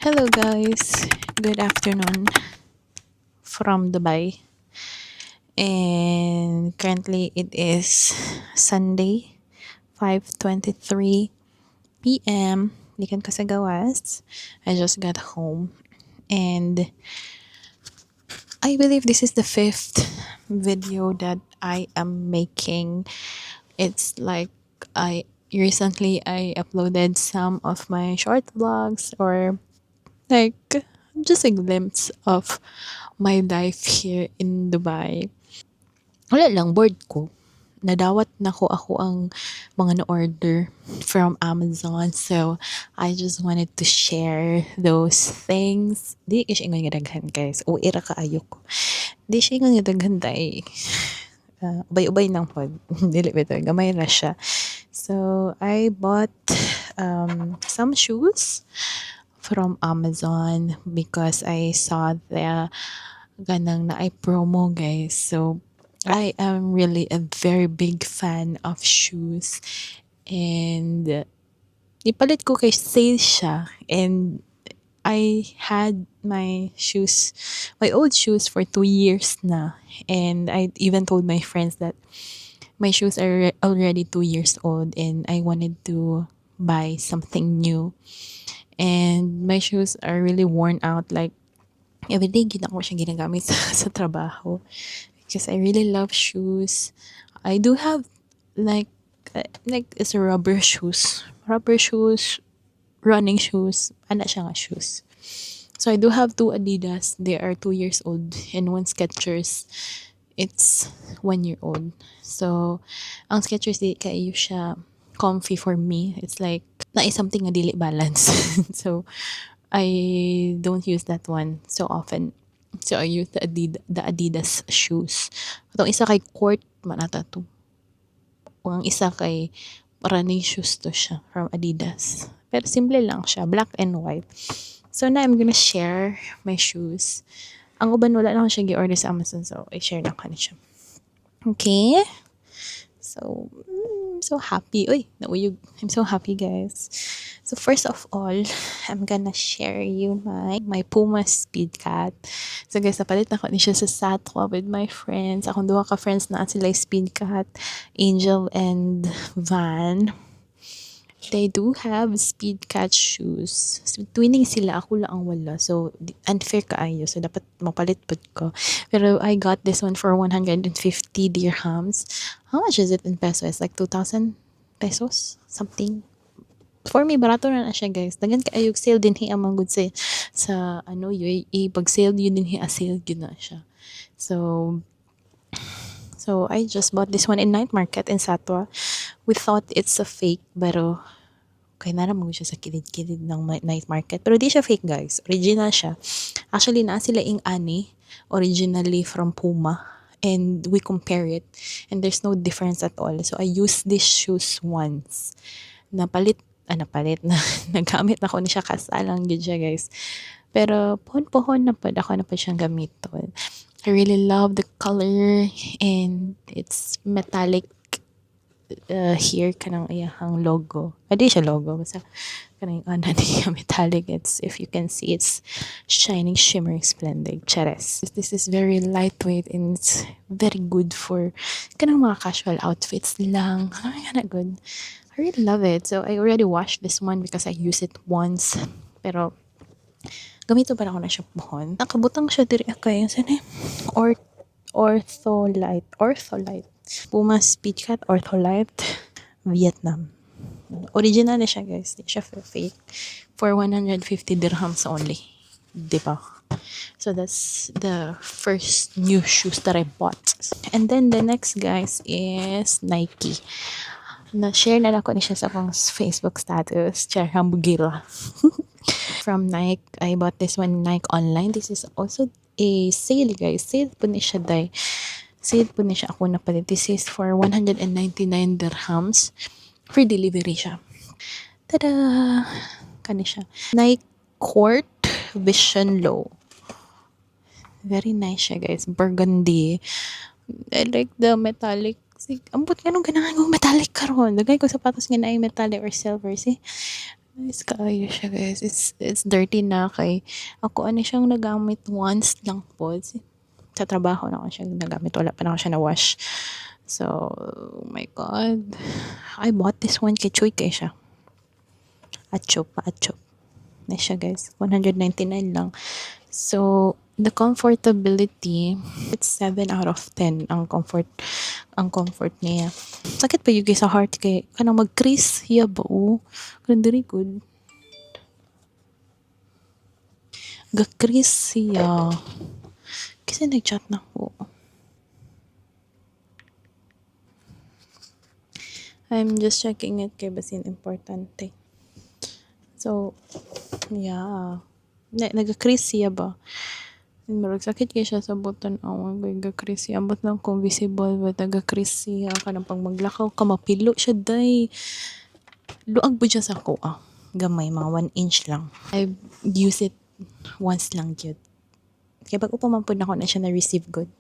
Hello guys, good afternoon from Dubai. And currently it is Sunday, 5:23 p.m. Likan ko sa gawas. I just got home and I believe this is the fifth video that I am making. It's like I uploaded some of my short vlogs or like just a glimpse of my life here in Dubai. Wala lang, bored ko. Nadawat na ko ako ang mga na-order from Amazon. So, I just wanted to share those things. Di siya ingon nga daghan, guys. O, ira ka ayok. Di siya ingon nga daghan, day. Ubay-ubay lang po. Dili bito. Gamay na siya. So, I bought some shoes from Amazon because I saw the ganang na ay promo, guys. So I am really a very big fan of shoes and ipalit ko kay sale siya and I had my old shoes for 2 years na, and I even told my friends that my shoes are already 2 years old and I wanted to buy something new. And my shoes are really worn out. Like, everyday gina ko siya ginagamit sa trabaho. Because I really love shoes. I do have it's a rubber shoes. Rubber shoes, running shoes, ana siya nga shoes. So I do have two Adidas. They are 2 years old. And one Skechers. It's 1 year old. So, ang Skechers di kayo siya comfy for me. It's like something nga dili balance. So I don't use that one so often. So I use the Adidas shoes. Itong isa kay court manata to. Ang isa kay running shoes to siya from Adidas. Pero simple lang siya, black and white. So now I'm gonna share my shoes. Ang uban wala lang siya gi-order sa Amazon, so I share lang kani siya. Okay? So, I'm so happy. Uy, nauyog. I'm so happy, guys. So, first of all, I'm gonna share you my Puma Speedcat. So, guys, napalit na ko ni siya sa Satwa with my friends. Akong duha ka friends na sila Speedcat, Angel and Van. They do have Speedcat shoes. So, twinning sila, ako lang ang wala. So, unfair kaayo. So, dapat mapalit po ko. Pero I got this one for 150 dirhams. How much is it in pesos? Like 2,000 pesos? Something. For me, barato na siya, guys. Dagan kaayog sale din hi amang good sa UAE. Pag sale yun din hi, sale yun na siya. So I just bought this one in night market in Satwa. We thought it's a fake, pero okay na naman siya sa kilid-kilid ng night market. Pero di siya fake, guys. Original siya. Actually, na sila ani originally from Puma. And we compare it. And there's no difference at all. So I used these shoes once. Napalit na nagamit na ko ni siya kasalang gid siya, guys. Pero pohon-pohon na ako na pa siyang gamiton. I really love the color and it's metallic here kanang iyahang logo. Adi siya logo basta kanang niya metallic. It's, if you can see, it's shining, shimmering, splendid. Chares. This is very lightweight and it's very good for kanang mga casual outfits lang. Kana good. I really love it. So I already washed this one because I used it once. Pero gamito pa na ako na siya pohon. Nakabutang siya diri kay sana Ortholite. Puma Speedcat Ortholite Vietnam. Original na siya, guys. Di siya fake. For 150 dirhams only. Diba? So that's the first new shoes that I bought. And then the next, guys, is Nike. Na-share na ako ni siya sa akong Facebook status. Share hambugila. From Nike, I bought this one Nike online. This is also a sale, guys. Sale po ni siya, day. Sale po ni siya ako napalit. This is for 199 dirhams. Free delivery siya. Tada! Kani siya. Nike Court Vision Low. Very nice siya, guys. Burgundy. I like the metallic. Ambot nga nung ganang metallic karon. Dagay ko sapatos nga na metallic or silver. See? Nice kaayo siya guys. It's dirty na kay ako ano siyang nagamit once lang po. Sa trabaho na ako siya nagamit. Wala pa na ako siya na-wash. So, oh my God. I bought this one kay Choy kay siya. Achop pa, achop. Nice siya guys. 199 lang. So, the comfortability, it's 7 out of 10 ang comfort niya. Sakit pa yung sa heart kay kanang mag-crease hiya ba o? Kanang diri good. Ga-crease siya. Kasi nag-chat na ko. I'm just checking it kay basin importante. So, yeah. Nag-crease siya ba? Marag sakit kay siya sa buton awang ga-crease siya. Ambot lang kung visible but nag-crease siya. Kanang pag maglakaw ka mapilo siya day. Luag po siya sa kuha. Gamay, mga 1 inch lang. I use it once lang yun. Kaya pag upaman na ako na siya na-receive good.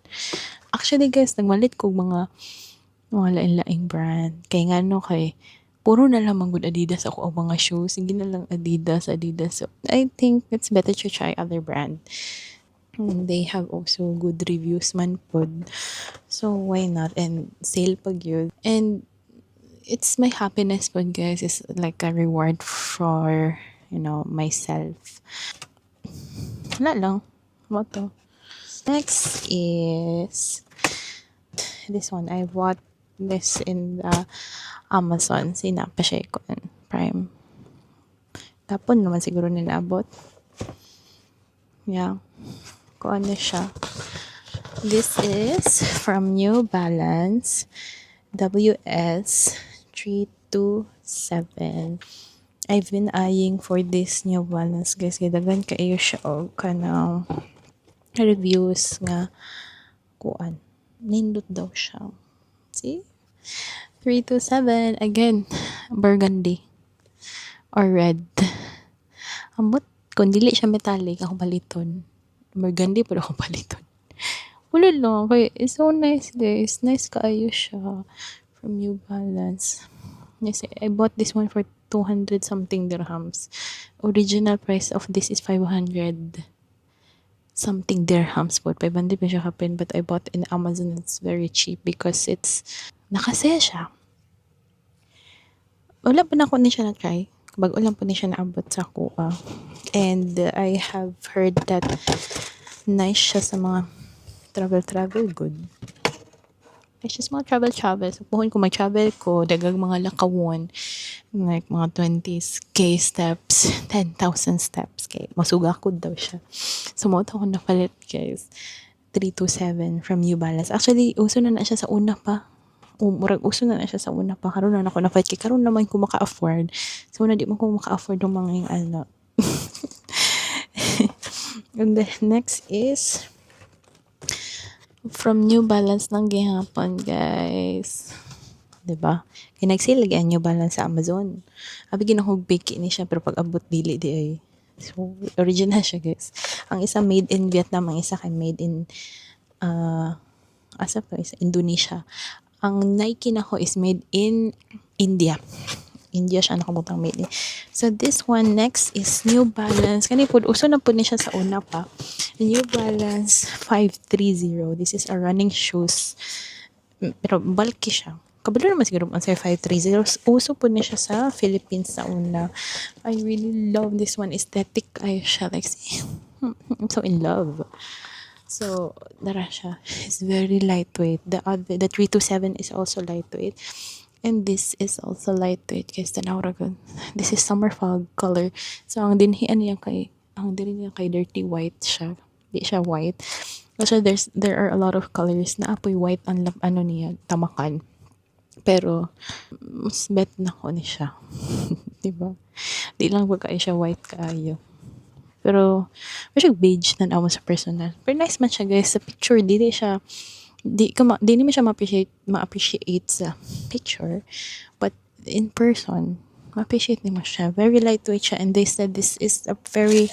Actually guys, nagmalit ko mga lain-laing brand. Kaya nga no kay puro na lang good Adidas ako ang mga shoes. Hindi na lang Adidas. So, I think it's better to try other brand. They have also good reviews man pod. So, why not? And sale pag yun. And it's my happiness pod guys. It's like a reward for, myself. Wala lang. What to? Next is this one. I bought this in the Amazon. Sinapa siya ko Prime. Tapon naman siguro nilabot. Yeah. Kung ano siya. This is from New Balance WS 327. I've been eyeing for this New Balance guys. Kaya dagan kayo siya o kanang reviews nga kuan. Nindot daw siya. See? 327. Again, burgundy. Or red. Ambot, kung dili siya metallic, ako baliton. Burgundy, pero ako baliton. Wala lang. Okay, it's so nice, guys. Nice kaayo siya. From New Balance. Yes, I bought this one for 200 something dirhams. Original price of this is 500 something dirhams po. 500 pa siya kapin, but I bought in Amazon. It's very cheap because it's nakasaya siya. Wala pa na ako ni siya na-try. Bago lang po ni siya naabot sa kuha. And I have heard that nice siya sa mga travel good. It's just mga travel. So, puhon ko mag-travel ko, dagang mga lakawon, like mga 20k steps, 10,000 steps. Kay masuga ko daw siya. So, mo ako napalit, guys. 327 from New Balance. Actually, uso na siya sa una pa. Murag uso na siya sa una pa. Karoon na ako na-fight kay karoon naman ko maka-afford. So, na di mo ko maka-afford ng mga yung ano. And the next is from New Balance ng gihapon, guys. Diba? Kaya nag-sale lagi ang New Balance sa Amazon. Abi ginahog bake ni siya pero pag abot dili di ay. So, original siya, guys. Ang isa made in Vietnam, ang isa kay made in asa pa is Indonesia. Ang Nike na ko is made in India. India siya nakabutang made in. So, this one next is New Balance. Kani po, uso na po niya siya sa una pa. New Balance 530. This is a running shoes. Pero bulky siya. Kabalo naman siguro ang 530. Uso po niya siya sa Philippines sa una. I really love this one. Aesthetic ay siya. Like, I'm so in love. So, dara siya. It's very lightweight. The 327 is also lightweight. And this is also lightweight. Guys, tanaw ra. This is summer fog color. So, ang dinhian niya kay dirty white siya. Di siya white. Kasi there are a lot of colors na apoy white ang niya, tamakan. Pero, mas bet na ko ni siya. Diba? Di lang ba kayo siya white kaayo. Pero, masyag beige na naman sa personal. Pero nice man siya, guys. Sa picture, di naman siya ma-appreciate sa picture. But, in person, ma-appreciate naman siya. Very lightweight siya. And they said this is a very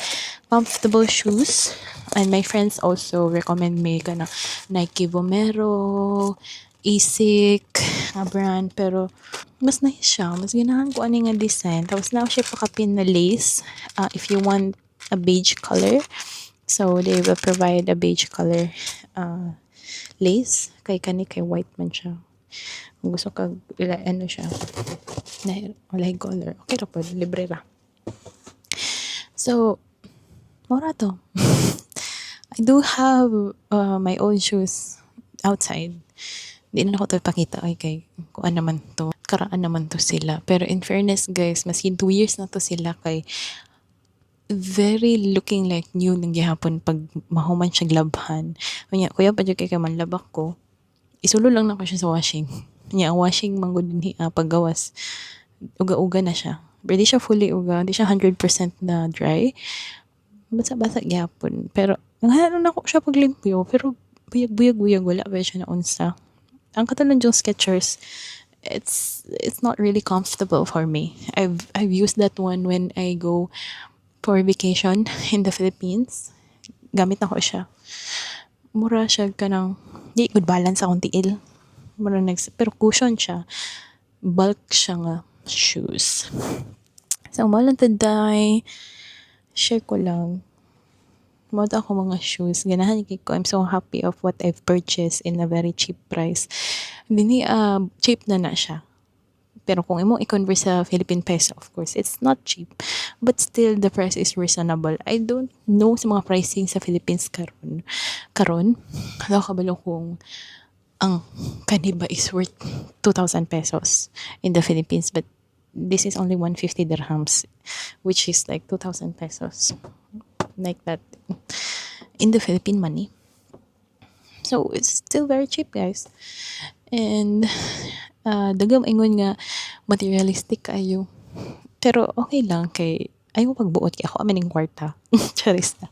comfortable shoes. And my friends also recommend me ka na Nike Vomero, Asic nga brand, pero mas nice siya. Mas ganahan ko ani nga design. Tapos na siya pakapin na lace. If you want a beige color, so they will provide a beige color lace. Kay white man siya. Kung gusto ka, ano siya, na walay color. Okay ra po, libre ra. So, mura to. I do have my own shoes outside. Di na ako to ipakita kay kung ano naman to. Karaan naman to sila. Pero in fairness guys, maski 2 years na to sila kay very looking like new nang gihapon pag mahuman siya glabhan. Kuya pa dyan kay manlabak ko. Isulo lang na ko siya sa washing. Ang washing manggod ni paggawas. Uga-uga na siya. Pero di siya fully uga. Di siya 100% na dry. Basa-basa gyapon. Pero nanghanan na ko siya paglimpyo. Pero buyag-buyag wala ba siya na unsa. Ang katalan yung Skechers, it's not really comfortable for me. I've used that one when I go for vacation in the Philippines. Gamit na ko siya. Mura siya kanang di good balance akong tiil. Pero cushion siya. Bulk siya nga shoes. So, malang today, share ko lang. Mawad ako mga shoes. Ganahan ko. I'm so happy of what I've purchased in a very cheap price. Dini, cheap na siya. Pero kung imo i-convert sa Philippine peso, of course, it's not cheap. But still, the price is reasonable. I don't know sa mga pricing sa Philippines karon. Wala kabalo kung ang kaniba is worth 2,000 pesos in the Philippines. But this is only 150 dirhams, which is like 2,000 pesos. Like that. In the Philippine money. So, it's still very cheap, guys. And, dagam ingon nga materialistic kayo. Pero okay lang kay ayaw pagbuot kay ako amining kwarta. Charis na.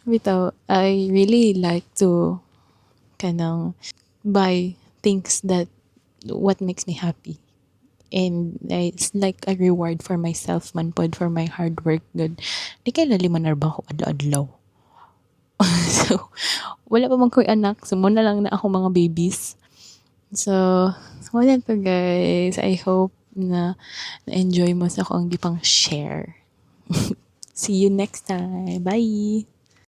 Bitaw, I really like to kanang buy things that what makes me happy. And it's like a reward for myself man pod for my hard work good. Di kay laliman ba ako adlaw-adlaw. So, wala pa man ko'y anak. So, muna lang na ako mga babies. So, wala to guys. I hope na enjoy mo sa akong gipang share. See you next time. Bye!